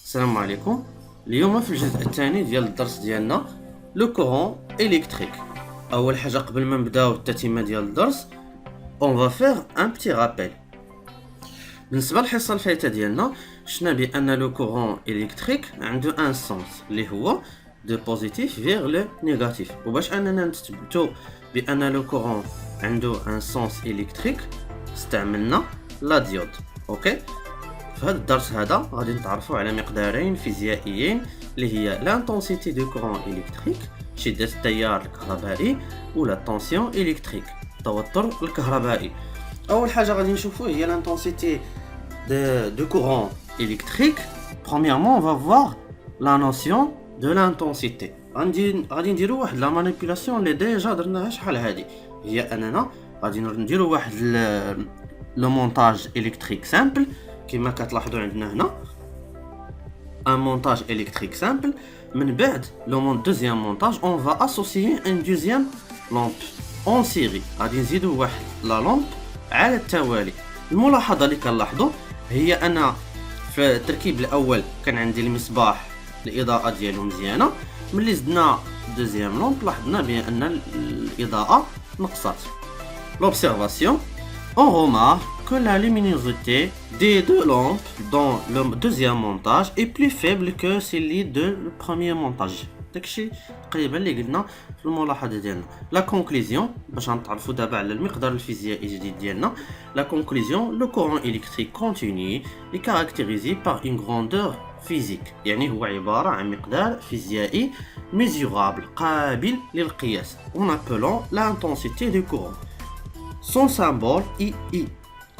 السلام عليكم. اليوم في الجزء الثاني ديال الدرس ديالنا لو كورون الكتريك. اول حاجه قبل ما نبداو التتمه ديال الدرس اون فا فير ان بتي رابيل. بالنسبه للحصه الفايته ديالنا شفنا بان لو كورون الكتريك عنده ان سونس اللي هو دو بوزيتيف فيغ لو نيجاتيف، وباش اننا نثبتوا بان لو كورون عنده ان سونس الكتريك استعملنا لا ديود. اوكي، في هذا الدرس هذا غادي نتعرفوا على مقدارين فيزيائيين اللي هي لانتونسيتي دو كورون الكتريك، شدة التيار الكهربائي، ولا التونسيون الكتريك، التوتر الكهربائي. اول حاجه غادي نشوفوا هي لانتونسيتي دو كورون الكتريك. premièrement on va voir la notion de l'intensité. غادي نديروا واحد لا مانيبيولاسيون اللي ديجا درناها شحال هادي، هي اننا غادي نديروا واحد لو مونتاج الكتريك سامبل كما كتلاحظوا عندنا هنا ان مونتاج الكتريك سامبل. من بعد لو دوزيام مونتاج اون فا اسوسيي ان دوزيام لامب اون سيري، غادي نزيدوا واحد لا لامب على التوالي. الملاحظه اللي كنلاحظوا هي ان في التركيب الاول كان عندي المصباح الاضاءه ديالو مزيانه، ملي زدنا دوزيام لامب لاحظنا بان الاضاءه نقصات. لوبسيرفاسيون on remarque que la luminosité des deux lampes dans le deuxième montage est plus faible que celle de le premier montage. داكشي تقريبا اللي قلنا في الملاحظه ديالنا. لا كونكلوزيون باش نتعرفوا دابا على المقدار الفيزيائي الجديد ديالنا. لا كونكلوزيون لو كورون الكتريك كونتينيو est caractérisé par une grandeur physique، يعني هو عباره عن مقدار فيزيائي mesurable قابل للقياس. on appelant l'intensité du courant. son symbole I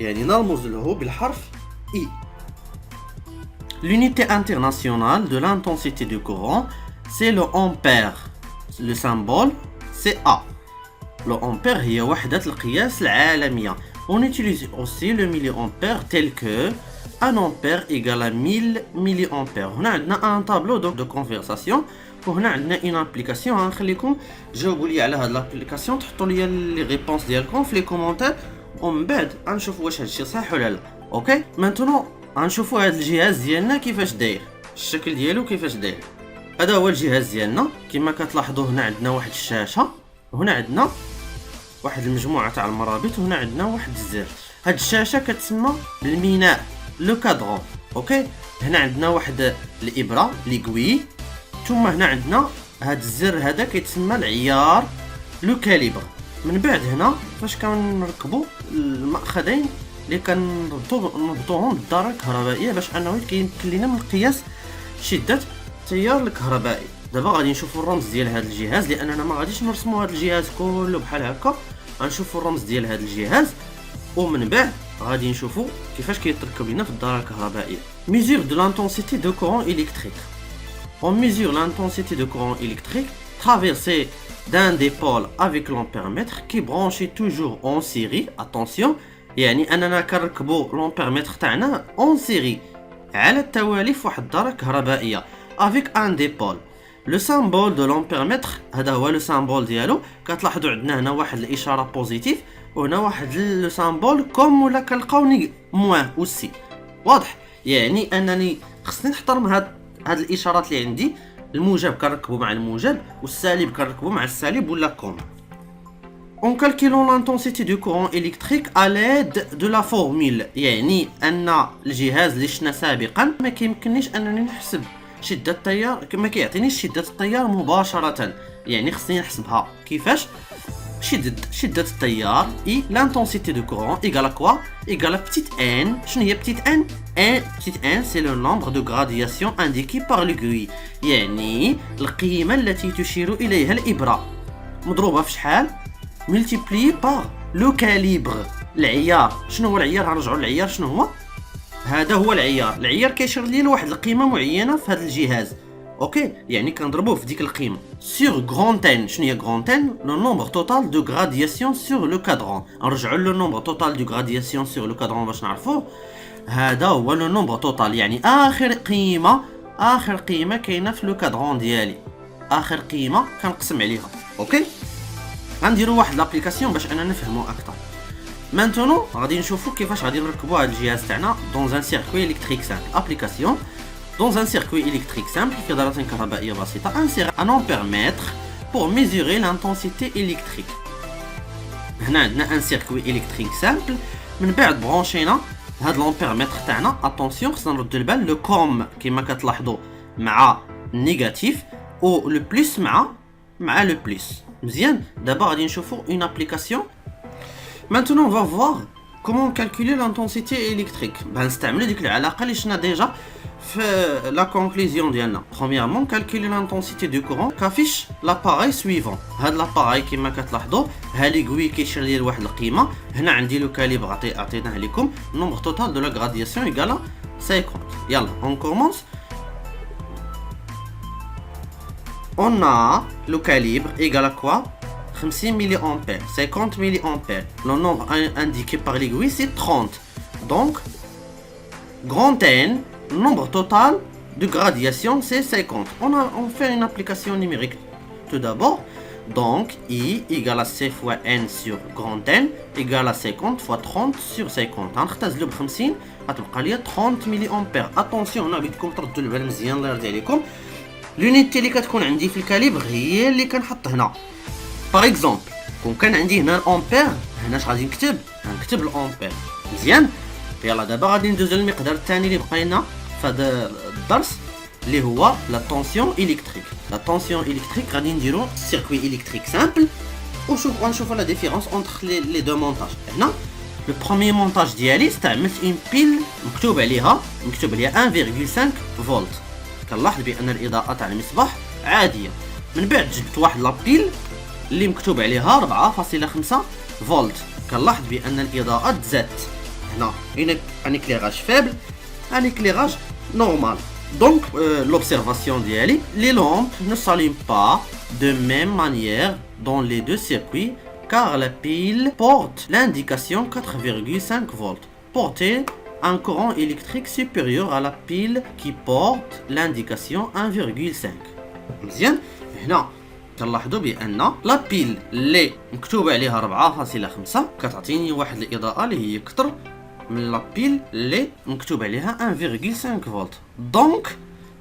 يعني نرمز له بالحرف I. l'unité internationale de l'intensité du courant c'est le ampère. le symbole c'est A. le ampère هي وحدة القياس العالمية. on utilise aussi le milliampère tel que un ampère égale à 1000 milliampères. هنا عندنا un tableau de conversation، وهنا عندنا اون ابليكاسيون. غنخليكم جاوبوا لي على هاد الابليكاسيون، تحطوا لي لي ريبونس ديالكم في لي كومونتير، ومن بعد غنشوفوا واش هادشي صح ولا لا. اوكي، مانتونو غنشوفوا هاد الجهاز ديالنا كيفاش داير، الشكل ديالو كيفاش داير. هذا هو الجهاز ديالنا كما كتلاحظوا. هنا عندنا واحد الشاشه، وهنا عندنا واحد المجموعه تاع المرابط، وهنا عندنا واحد الزر. هاد الشاشه كتسمى بالميناء لو كادرون. اوكي، هنا عندنا واحد الابره ليغوي، ثم هنا عندنا هاد الزر هذا كيتسمى العيار لو كاليبر. من بعد هنا فاش كنركبوا المأخذين اللي كنربطوهم بالدارة الكهربائيه باش انه كيمكن لنا من قياس شده التيار الكهربائي. دابا غادي نشوفوا الرمز ديال هذا الجهاز، لاننا ما غاديش نرسموا هذا الجهاز كله بحال هكا، غنشوفوا الرمز ديال هذا الجهاز، ومن بعد غادي نشوفوا كيفاش كيتركب لنا في الدارة الكهربائيه. mesure de l'intensité de courant électrique. on mesure l'intensité de courant électrique traversée d'un des pôles avec l'ampèremètre qui branché toujours en série. attention، يعني اننا كنركبوا l'ampèremètre تاعنا en série على التوالي في واحد الدارة كهربائيه avec un des pôles. le symbole de l'ampèremètre هذا هو لو سامبول ديالو. كتلاحظوا عندنا هنا واحد الاشاره بوزيتيف، وهنا واحد لو سامبول كوم، ولا كنلقاو موان اوسي. واضح؟ يعني انني خصني نحترم هاد الاشارات اللي عندي. الموجب كنركبو مع الموجب، والسالب كنركبو مع السالب، ولا كوم. en calculant l'intensité du courant électrique à l'aide de la formule، يعني ان الجهاز اللي شفنا سابقا ما كيمكننيش انني نحسب شده التيار، كما كيعطينيش شده التيار مباشره، يعني خصني نحسبها كيفاش. شده التيار اي l'intensité du courant égale à quoi؟ égale à petite n. شنو هي petite n؟ petite n c'est le nombre de gradations indiqué par l'aiguille، يعني القيمه التي تشير اليها الابره مضروبه في شحال؟ multiplié par le calibre. العيار. شنو هو العيار؟ غنرجعوا للعيار. شنو هو؟ هذا هو العيار. العيار كيشير لي لواحد القيمه معينه في هذا الجهاز. اوكي، يعني كنضربوه في ديك القيمه. sur grand n. شنو هي grand n؟ le nombre total de gradations sur le cadran. نرجعوا لو nombre total de gradations sur le cadran باش نعرفوه. هذا هو لو nombre total، يعني اخر قيمه كاينه في لو كادرون ديالي، اخر قيمه كنقسم عليها. اوكي، غنديروا واحد لابليكاسيون باش اننا نفهموا اكثر. Maintenant غادي نشوفوا كيفاش غادي نركبوا هذا الجهاز تاعنا dans un circuit électrique simple. Application dans un circuit électrique simple في دورة كهربائية بسيطة. Insère un ampèremètre pour mesurer l'intensité électrique. هنا عندنا un circuit électrique simple. من بعد برونشينا هاد لامبيرمتر تاعنا. اتونسيون خصنا نردو البال لو كوم كيما كتلاحظوا مع النيجاتيف و لو بلس مع لو بلس. مزيان دابا غادي نشوفوا اون ابليكاسيون. Maintenant on va voir comment calculer l'intensité électrique. نستعملوا ديك العلاقه اللي شفنا ديجا في لا كونكلوزيون ديالنا. Premièrement calculer l'intensité du courant كافيش l'appareil suivant. هاد l'appareil كيما كتلاحظوا ها لي غوي كيشير لي لواحد القيمه. هنا عندي لو كاليبر عطيناه لكم. النومبر توتال دو لا غرادياسيون ايغال 50. يلا on commence. On a le calibre égal à quoi? 50 mA, 50 mA. Le nombre indiqué par l'aiguille c'est 30. Donc, grand N, le nombre total de gradation c'est 50. On fait une application numérique tout d'abord. Donc, I égale à C fois N sur grand N égale à 50 fois 30 sur 50. غنختزلو ب 50 غتبقى ليا 30 ملي. Attention, هنا بدكم تردوا البال مزيان الله يرضي عليكم. لونيتي اللي كتكون عندي في الكاليبر هي اللي كنحط هنا. باغ اكزومبل كون كان عندي هنا الامبير، هنا اش غادي نكتب؟ غنكتب الامبير. مزيان. يلا دابا غادي ندوزو للمقدار الثاني اللي بقى لنا في هذا الدرس اللي هو لا طونسيون الكتريك. لا طونسيون الكتريك غادي نديرو سيركوي الكتريك سامبل ونشوفوا لا ديفيرونس اونتر لي دو مونتاج. هنا لو بروميير مونتاج ديالي استعملت اون بيل مكتوب عليها 1.5 فولت. كنلاحظ بان الاضاءه تاع المصباح عاديه. من بعد جبت واحد لابيل اللي مكتوب عليها 4.5 فولت. كنلاحظ بان الاضاءه تزادت. هنا ان éclairage faible, un éclairage normal. Donc l'observation ديالي les lampes ne s'allument pas de même manière dans les deux circuits car la pile porte l'indication 4.5 volts. Porter un courant électrique supérieur à la pile qui porte l'indication 1.5. مزيان. هنا كنلاحظوا بان لا بيل اللي مكتوب عليها 4.5 كتعطيني واحد الاضاءه اللي هي اكثر من لا بيل اللي مكتوب عليها 1.5 فولت. دونك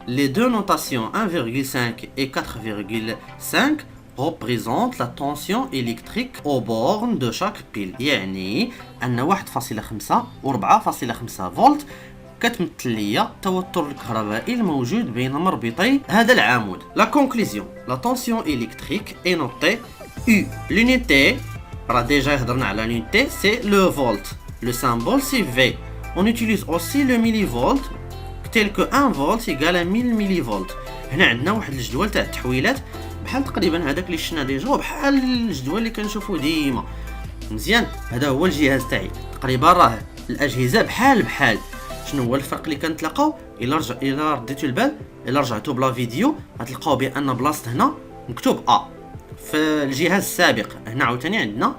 les deux notations 1.5 et 4.5 représentent la tension électrique aux bornes de chaque pile. يعني ان 1.5 و 4.5 فولت كتمثل ليا التوتر الكهربائي الموجود بين مربطي هذا العمود. لا كونكلوزيون لا طونسيون الكتريك اي نوتي U. L'unité راه ديجا هضرنا على l'unité c'est le volt. Le symbole c'est V. On utilise aussi le millivolt tel que 1 volt égale à 1000 millivolts. هنا عندنا واحد الجدول تاع التحويلات بحال تقريبا هذاك اللي شفنا ديجا وبحال الجدول اللي كنشوفوه ديما. مزيان. هذا هو الجهاز تاعي تقريبا راه الاجهزه بحال. شنو هو الفرق اللي كنتلاقاو؟ الا رديتو البال الا رجعتو بلا فيديو غتلقاو بان بلاصه هنا مكتوب ا. في الجهاز السابق هنا عاوتاني عندنا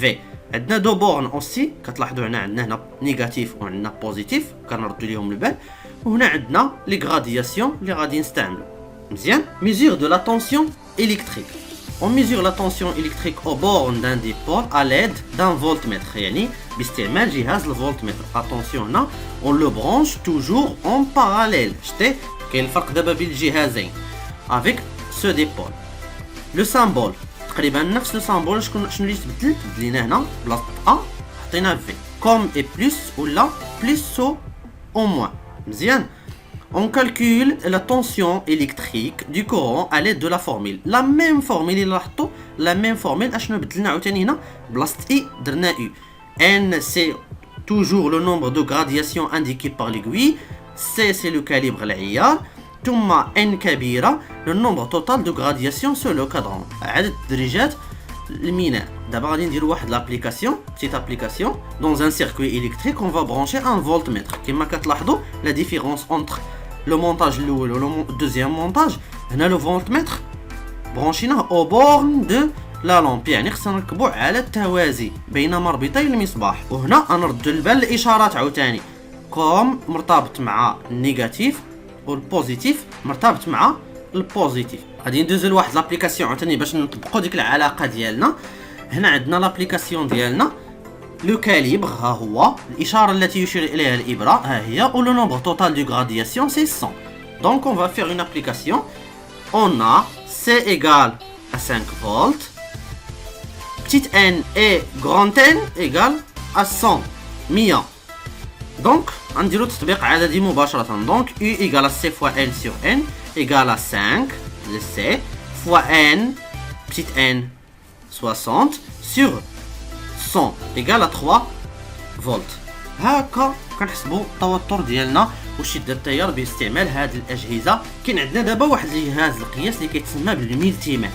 في. عندنا دو بورن اوسي كتلاحظوا هنا نيجاتيف وعندنا بوزيتيف كنردوا ليهم البال. وهنا عندنا لي غرادياسيون اللي غادي نستعملوا. مزيان. mesure de la tension électrique. On mesure la tension électrique aux bornes d'un dipôle à l'aide d'un voltmètre. يعني باستعمال جهاز الفولتمتر. attention هنا on le branche toujours en parallèle. شتي كاين الفرق دابا بين الجهازين avec ce dipôle. le symbole تقريبا نفس لو سامبول. شنو اللي تبدل؟ بدلينا هنا بلاصه ا حطينا في كوم اي بلس ولا بلس او موان. مزيان. On calcule la tension électrique du courant à l'aide de la formule. La même formule اللي لاحظتوا la même formule اشنو بدلنا عاوتاني هنا بلاصه اي درنا u. N c'est toujours le nombre de gradations indiqué par l'aiguille. C c'est le calibre العيار. ثم N كبيرة le nombre total de gradations sur le cadran. عدد الدرجات الميناء. دابا غادي نديرو واحد لابليكاسيون بتيت ابليكاسيون dans un circuit électrique on va brancher un voltmètre. كما كتلاحظوا la différence entre le montage الاول و le deuxième montage. هنا le voltmètre برونشيناه au borne de la lampe. يعني خصنا نركبوه على التوازي بين مربطي المصباح. وهنا غنردوا البال الاشارات عاوتاني كوم مرتبط مع النيجاتيف والبوزيتيف مرتبط مع البوزيتيف. غادي ندوزو لواحد لابليكاسيون عاوتاني باش نطبقوا ديك العلاقه ديالنا. هنا عندنا لابليكاسيون ديالنا لو كاليبر ها هو الإشارة التي يشير إليها الإبرة ها هي و لو nombre total du gradation c'est 100. Donc on va faire une application. On a C égale à 5 volts, petite n et grand n égale à 100 100. Donc غنديرو تطبيق عددي مباشرة. Donc U égale à C fois n sur n égale à 5 le C fois n petite n 60 sur 100 égale à 3 فولت. هكا كنحسبوا التوتر ديالنا وشدة التيار باستعمال هذه الأجهزة. كاين عندنا دابا واحد الجهاز القياس اللي كيتسمى بالميلتيمتر.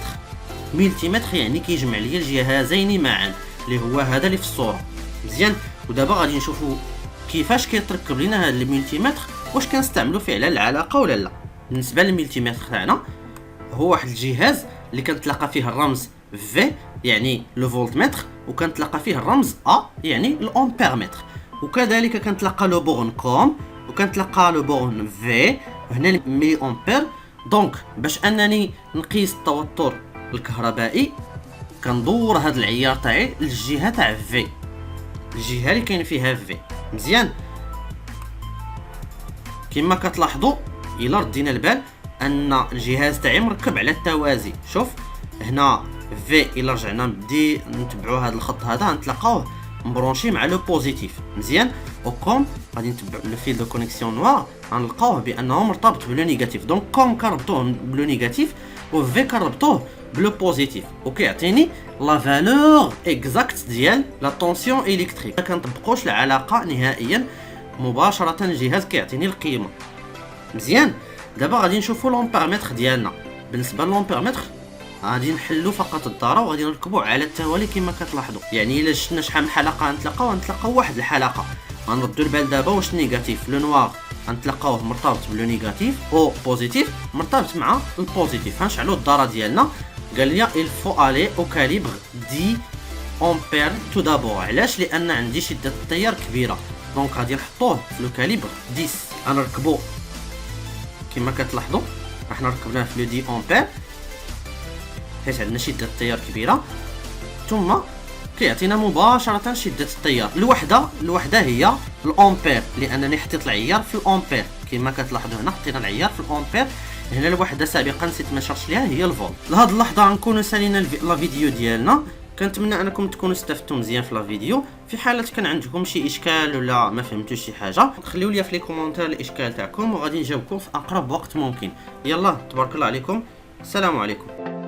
ميلتيمتر يعني كيجمع لي الجهازين معا اللي هو هذا اللي في الصورة مزيان. ودابا غادي نشوفوا كيفاش كيتركب لنا هذا الميلتيمتر، واش كنستعملوا فعلا العلاقة ولا لا. بالنسبة للميلتيمتر تاعنا هو واحد الجهاز اللي كنتلاقى فيه الرمز في يعني لو فولتمتر، وكنتلاقى فيه الرمز ا يعني الامبيرمتر، وكذلك كنتلاقى لو بورن كوم، وكنتلاقى لو بورن في هنا الملي امبير. دونك باش انني نقيس التوتر الكهربائي كندور هذا العيار تاعي للجهه تاع في، الجهه اللي كاين فيها في مزيان. كما كتلاحظوا الا ردينا البال ان الجهاز تاعي مركب على التوازي. شوف هنا في الا رجعنا بدي نتبعوا هذا الخط هذا غنتلاقاوه مبرونشي مع لو بوزيتيف مزيان. وكم غادي نتبعوا لو فيل دو كونيكسيون نوار غنلقاوه بانه مرتبط بلو نيجاتيف. دونك كوم كنربطوه بلو نيجاتيف وفي كنربطوه بلو بوزيتيف، وكيعطيني لا فالور اكزاكت ديال لا طونسيون الكتريك. ما كنطبقوش العلاقه نهائيا، مباشره الجهاز كيعطيني القيمه مزيان. دابا غادي نشوفوا لومبيرمتر ديالنا. بالنسبه للومبيرمتر غادي نحلو فقط الدارة وغادي نركبو على التوالي كما كتلاحظوا. يعني الا شفنا شحال من حلقه غنتلاقاو واحد الحلقه. غنردو البال دابا واش نيجاتيف لو نوار غنتلاقاوه مرتبط بلو نيجاتيف، او بوزيتيف مرتبط مع البوزيتيف. غنشعلو الدارة ديالنا. قال لي il faut aller au calibre 10 امبير تو دابور. علاش؟ لان عندي شده التيار كبيره، دونك غادي نحطوه في لو كاليبر 10. غنركبو كما كتلاحظوا احنا ركبناه في لو 10 امبير حيت عندنا شده التيار كبيره، ثم كيعطينا مباشره شده التيار. الوحده هي الامبير، لانني حطيت العيار في الامبير كما كتلاحظوا هنا حطينا العيار في الامبير. هنا الوحده سابقا نسيت ما شرحتش ليها هي الفولت. لهاد اللحظه غنكونوا سالينا لا فيديو ديالنا. كنتمنى انكم تكونوا استفدتوا مزيان في لا فيديو. في حاله كان عندكم شي اشكال ولا ما فهمتوش شي حاجه خليو لي في لي كومونتير الاشكال تاعكم وغادي نجاوبكم في اقرب وقت ممكن. يلا تبارك الله عليكم، السلام عليكم.